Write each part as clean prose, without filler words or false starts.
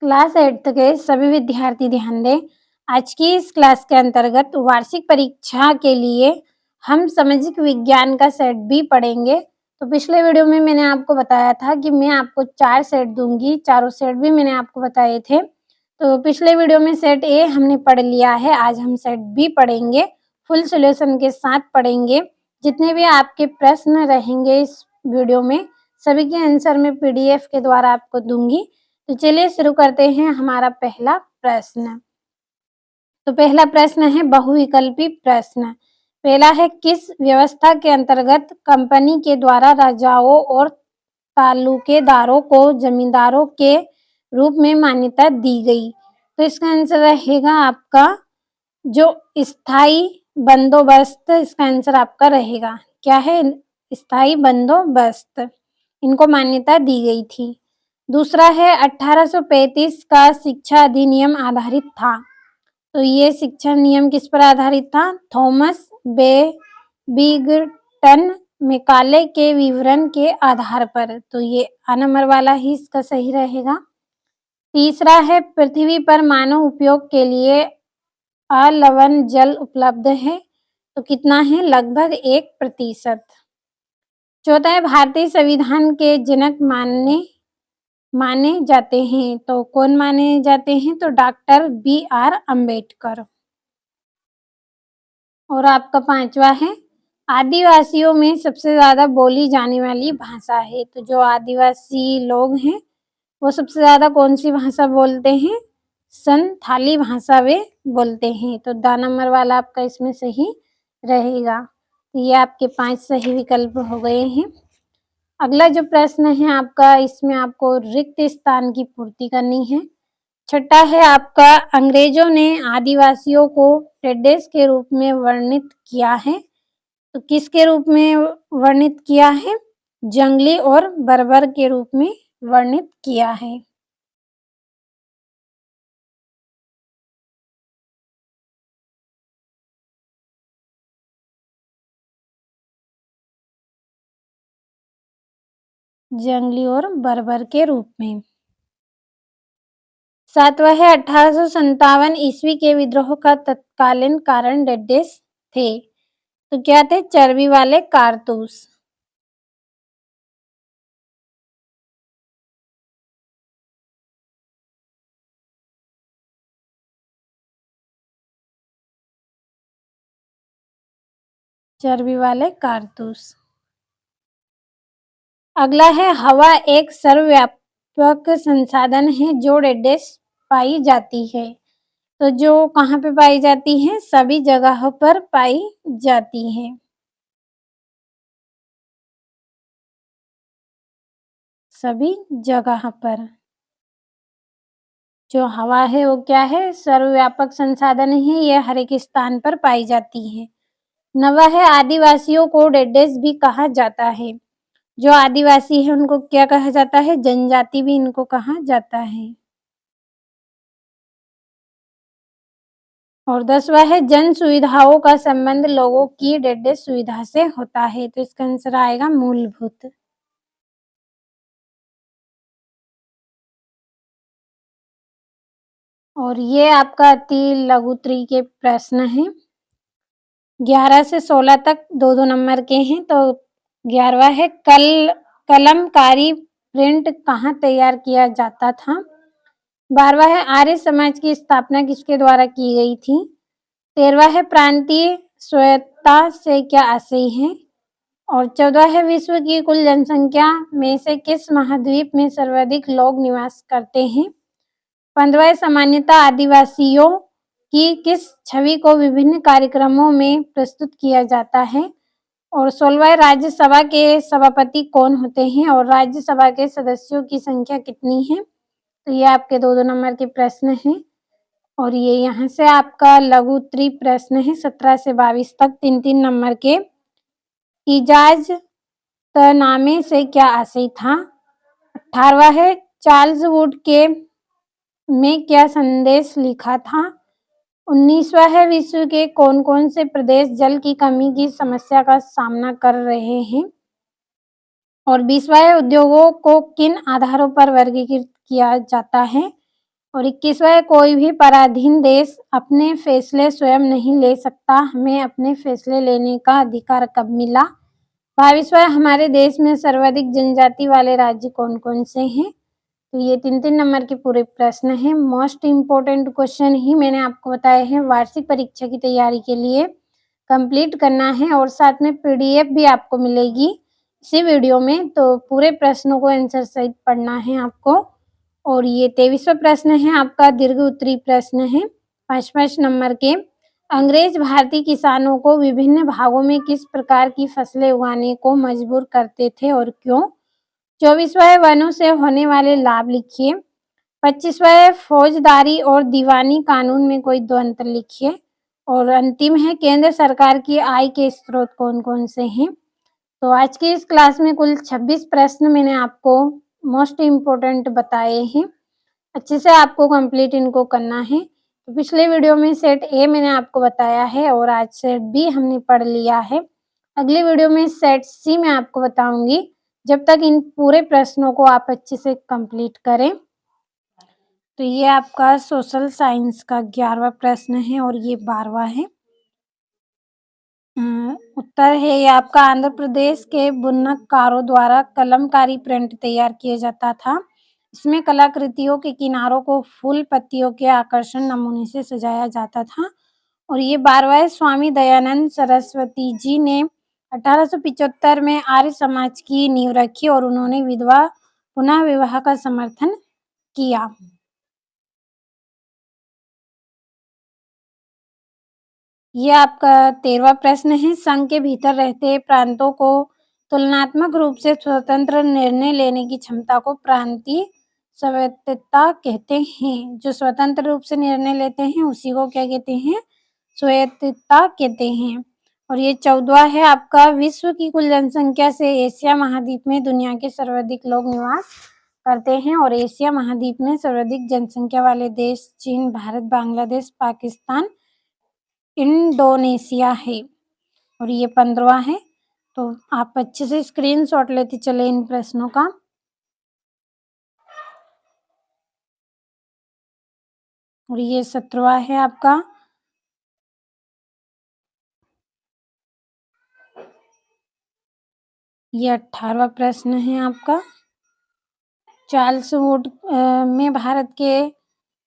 Class 8 के सभी विद्यार्थी ध्यान दें। आज की इस क्लास के अंतर्गत वार्षिक परीक्षा के लिए हम सामाजिक विज्ञान का सेट बी पढ़ेंगे। तो पिछले वीडियो में मैंने आपको बताया था कि मैं आपको 4 सेट दूंगी, चारों सेट भी मैंने आपको बताए थे। तो पिछले वीडियो में सेट ए हमने पढ़ लिया है, आज हम सेट बी पढ़ेंगे, फुल सॉल्यूशन के साथ पढ़ेंगे। जितने भी आपके प्रश्न रहेंगे इस वीडियो में, सभी के आंसर मैं पीडीएफ के द्वारा आपको दूंगी। तो चलिए शुरू करते हैं हमारा पहला प्रश्न। तो पहला प्रश्न है बहुविकल्पी प्रश्न। पहला है, किस व्यवस्था के अंतर्गत कंपनी के द्वारा राजाओं और तालुकेदारों को जमींदारों के रूप में मान्यता दी गई? तो इसका आंसर रहेगा आपका जो स्थायी बंदोबस्त। इसका आंसर आपका रहेगा क्या है? स्थायी बंदोबस्त, इनको मान्यता दी गई थी। दूसरा है 1835 का शिक्षा अधिनियम आधारित था। तो ये शिक्षा नियम किस पर आधारित था? थॉमस बेबिंगटन मैकाले के विवरण के आधार पर। तो ये आ नंबर वाला ही इसका सही रहेगा। तीसरा है, पृथ्वी पर मानव उपयोग के लिए अलवण जल उपलब्ध है। तो कितना है? लगभग 1%। चौथा है, भारतीय संविधान के जनक माने जाते हैं। तो कौन माने जाते हैं? तो डॉक्टर BR अम्बेडकर। और आपका पांचवा है, आदिवासियों में सबसे ज्यादा बोली जाने वाली भाषा है। तो जो आदिवासी लोग हैं वो सबसे ज्यादा कौन सी भाषा बोलते हैं? संथाली भाषा वे बोलते हैं। तो द नंबर वाला आपका इसमें सही रहेगा। ये आपके 5 सही विकल्प हो गए हैं। अगला जो प्रश्न है आपका, इसमें आपको रिक्त स्थान की पूर्ति करनी है। छठा है आपका, अंग्रेजों ने आदिवासियों को रेड्डेस के रूप में वर्णित किया है। तो किसके रूप में वर्णित किया है? जंगली और बर्बर के रूप में वर्णित किया है। जंगली और बर्बर के रूप में। सातवां है, 1857 ईस्वी के विद्रोह का तत्कालीन कारण रेड्डेस थे। तो क्या थे? चर्बी वाले कारतूस। चर्बी वाले कारतूस। अगला है, हवा एक सर्वव्यापक संसाधन है जो रेड्डेस पाई जाती है। तो जो कहाँ पे पाई जाती है? सभी जगह पर पाई जाती है। सभी जगह पर जो हवा है वो क्या है? सर्वव्यापक संसाधन है, ये हर एक स्थान पर पाई जाती है। नवा है, आदिवासियों को रेड्डेस भी कहा जाता है। जो आदिवासी है उनको क्या कहा जाता है? जनजाति भी इनको कहा जाता है। और 10वां है, जन सुविधाओं का संबंध लोगों की रेड्डेस सुविधा से होता है। तो इसका आंसर आएगा मूलभूत। और ये आपका अति लघु त्रि के प्रश्न है। 11 से 16 तक 2-2 नंबर के हैं। तो 11वां है, कलमकारी प्रिंट कहाँ तैयार किया जाता था? 12वां है, आर्य समाज की स्थापना किसके द्वारा की गई थी? 13वां है, प्रांतीय स्वायत्तता से क्या आशय है? और 14 है, विश्व की कुल जनसंख्या में से किस महाद्वीप में सर्वाधिक लोग निवास करते हैं? 15वां है, सामान्यतः आदिवासियों की किस छवि को विभिन्न कार्यक्रमों में प्रस्तुत किया जाता है? और 16वां, राज्यसभा के सभापति कौन होते हैं और राज्यसभा के सदस्यों की संख्या कितनी है? तो ये आपके 2-2 नंबर के प्रश्न हैं। और ये यहाँ से आपका लघु त्रि प्रश्न है 17 से 22 तक 3-3 नंबर के। इजाजतनामे से क्या आशय था? 18वां है, चार्ल्स वुड के में क्या संदेश लिखा था? 19वां है, विश्व के कौन कौन से प्रदेश जल की कमी की समस्या का सामना कर रहे हैं? और 20वां है, उद्योगों को किन आधारों पर वर्गीकृत किया जाता है? और 21वां है, कोई भी पराधीन देश अपने फैसले स्वयं नहीं ले सकता, हमें अपने फैसले लेने का अधिकार कब मिला। 22वां है, हमारे देश में सर्वाधिक जनजाति वाले राज्य कौन-कौन से हैं। तो ये 3-3 नंबर के पूरे प्रश्न हैं। मोस्ट इम्पोर्टेंट क्वेश्चन ही मैंने आपको बताए हैं, वार्षिक परीक्षा की तैयारी के लिए कंप्लीट करना है और साथ में पीडीएफ भी आपको मिलेगी इसी वीडियो में। तो पूरे प्रश्नों को आंसर सहित पढ़ना है आपको। और ये 23वां प्रश्न है आपका, दीर्घ उत्तरीय प्रश्न है 5-5 नंबर के। अंग्रेज भारतीय किसानों को विभिन्न भागों में किस प्रकार की फसलें उगाने को मजबूर करते थे और क्यों। 24वां है, वनों से होने वाले लाभ लिखिए। 25वां है, फौजदारी और दीवानी कानून में कोई दो अंतर लिखिए। और अंतिम है, केंद्र सरकार की आय के स्रोत कौन-कौन से हैं। तो आज की इस क्लास में कुल 26 प्रश्न मैंने आपको मोस्ट इम्पोर्टेंट बताए हैं। अच्छे से आपको कंप्लीट इनको करना है। तो पिछले वीडियो में सेट ए मैंने आपको बताया है और आज सेट बी हमने पढ़ लिया है। अगली वीडियो में सेट सी मैं आपको बताऊंगी। जब तक इन पूरे प्रश्नों को आप अच्छे से कंप्लीट करें। तो ये आपका सोशल साइंस का 11वां प्रश्न है और ये 12वां है। उत्तर है ये आपका, आंध्र प्रदेश के बुनककारों द्वारा कलमकारी प्रिंट तैयार किया जाता था। इसमें कलाकृतियों के किनारों को फूल पत्तियों के आकर्षण नमूने से सजाया जाता था। और ये 12वां है, स्वामी दयानंद सरस्वती जी ने 1875 में आर्य समाज की नींव रखी और उन्होंने विधवा पुनः विवाह का समर्थन किया। ये आपका 13वां प्रश्न है, संघ के भीतर रहते प्रांतों को तुलनात्मक रूप से स्वतंत्र निर्णय लेने की क्षमता को प्रांतीय स्वायत्तता कहते हैं। जो स्वतंत्र रूप से निर्णय लेते हैं उसी को क्या कहते हैं, स्वायत्तता कहते हैं। और ये 14वां है आपका, विश्व की कुल जनसंख्या से एशिया महाद्वीप में दुनिया के सर्वाधिक लोग निवास करते हैं। और एशिया महाद्वीप में सर्वाधिक जनसंख्या वाले देश चीन, भारत, बांग्लादेश, पाकिस्तान, इंडोनेशिया है। और ये 15वां है। तो आप अच्छे से स्क्रीनशॉट लेते चले इन प्रश्नों का। और ये 17वां है आपका। ये 18वां प्रश्न है आपका। चार्ल्स वुड में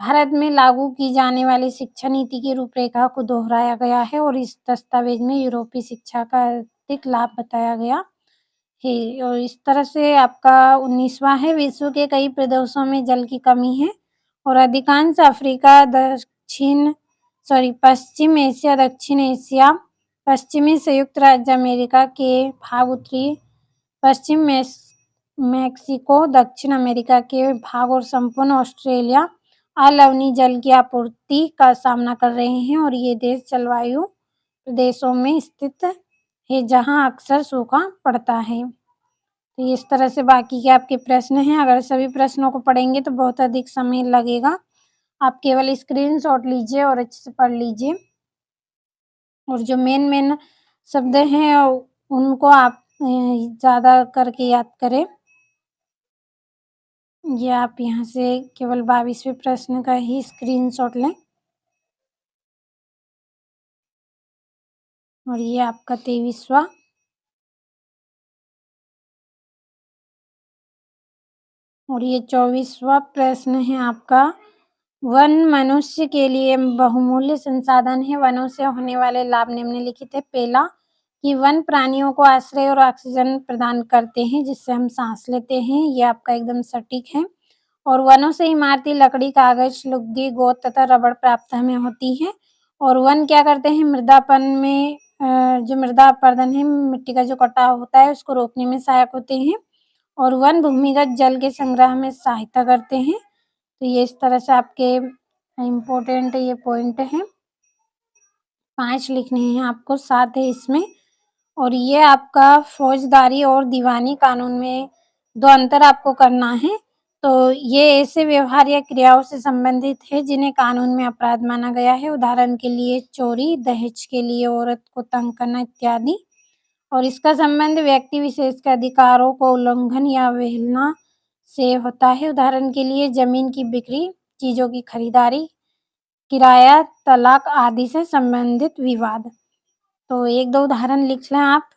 भारत में लागू की जाने वाली शिक्षा नीति की रूपरेखा को दोहराया गया है और इस दस्तावेज में यूरोपीय शिक्षा का अधिक लाभ बताया गया है। और इस तरह से आपका 19वां है, विश्व के कई प्रदेशों में जल की कमी है और अधिकांश अफ्रीका, पश्चिम एशिया, दक्षिण एशिया, पश्चिमी संयुक्त राज्य अमेरिका के भाग, उत्तरी पश्चिम मैक्सिको, दक्षिण अमेरिका के भाग और संपूर्ण ऑस्ट्रेलिया अलवणीय जल की आपूर्ति का सामना कर रहे हैं। और ये देश जलवायु प्रदेशों में स्थित है जहां अक्सर सूखा पड़ता है। तो इस तरह से बाकी के आपके प्रश्न हैं। अगर सभी प्रश्नों को पढ़ेंगे तो बहुत अधिक समय लगेगा। आप केवल स्क्रीनशॉट लीजिए और अच्छे से पढ़ लीजिए। और जो मेन शब्द हैं उनको आप ज़्यादा करके याद करें। ये आप यहाँ से केवल 22वें प्रश्न का ही स्क्रीनशॉट लें। और ये आपका 23वां। और ये 24वां प्रश्न है आपका, वन मनुष्य के लिए बहुमूल्य संसाधन है, वनों से होने वाले लाभ निम्नलिखित है। पहला, कि वन प्राणियों को आश्रय और ऑक्सीजन प्रदान करते हैं जिससे हम सांस लेते हैं, ये आपका एकदम सटीक है। और वनों से इमारती लकड़ी, कागज, लुगदी, गोंद तथा रबड़ प्राप्त हमें होती है। और वन क्या करते हैं, मृदापन में जो मृदा अपरदन है, मिट्टी का जो कटाव होता है उसको रोकने में सहायक होते हैं। और वन भूमिगत जल के संग्रह में सहायता करते हैं। तो ये इस तरह से आपके इम्पोर्टेंट ये पॉइंट हैं। 5 लिखने हैं आपको, 7 है इसमें। और ये आपका फौजदारी और दीवानी कानून में 2 अंतर आपको करना है। तो ये ऐसे व्यवहार या क्रियाओं से संबंधित है जिन्हें कानून में अपराध माना गया है। उदाहरण के लिए चोरी, दहेज के लिए औरत को तंग करना इत्यादि। और इसका संबंध व्यक्ति विशेष के अधिकारों को उल्लंघन या अवहेलना से होता है। उदाहरण के लिए जमीन की बिक्री, चीज़ों की खरीदारी, किराया, तलाक आदि से संबंधित विवाद। तो 1-2 उदाहरण लिख लें आप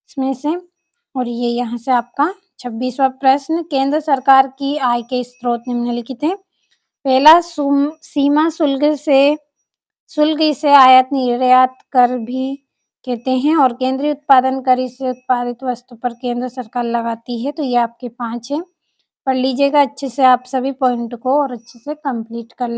इसमें से। और ये यहाँ से आपका 26वां प्रश्न, केंद्र सरकार की आय के स्रोत निम्नलिखित हैं। पहला, सीमा शुल्क इसे आयात निर्यात कर भी कहते हैं, और केंद्रीय उत्पादन कर इसे उत्पादित वस्तु पर केंद्र सरकार लगाती है। तो ये आपके 5 हैं। पढ़ लीजिएगा अच्छे से आप सभी पॉइंट को और अच्छे से कंप्लीट कर